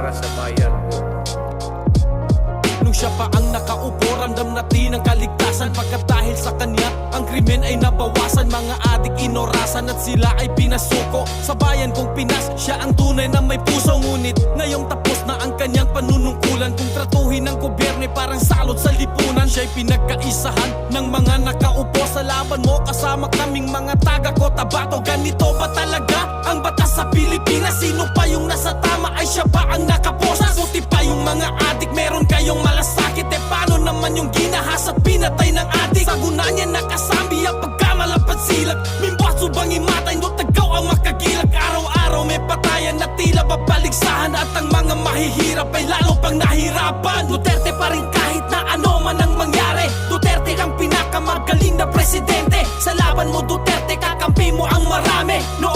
para sa bayan ko. Nung siya pa ang nakaupo, ramdam natin ang kaligtasan. Pagkat dahil sa kanya, ang krimen ay nabawasan. Mga adik inorasan at sila ay pinasuko. Sa bayan kong Pinas, siya ang tunay na may puso. Ngunit ngayong tapos na ang kanyang panunungkulan. Kung tratuhin ng gobyerno ay parang salot sa lipunan. Siya'y pinagkaisahan ng mga nakaupo. Sa laban mo kasama kaming mga taga Cotabato. Ganito ba talaga ang batas sa Pilipinas? Sino pa yung nasa tama ay siya pa ang nakaposas? Puti pa yung mga adik, meron kayong malasakit. Eh paano naman yung ginahas at pinatay ng adik? Sa guna niya nakasambi ang pagkamalapad silag. Mimbaso bang imatay no tagaw ang makagilag? Araw-araw may patayan na tila babaligsahan. At ang mga mahihirap ay lalo pang nahirapan. Duterte pa rin kahit na ano man ang mangyari. Duterte ang pinakamagaling na presidente. Sa laban mo Duterte kakampi mo ang marami. No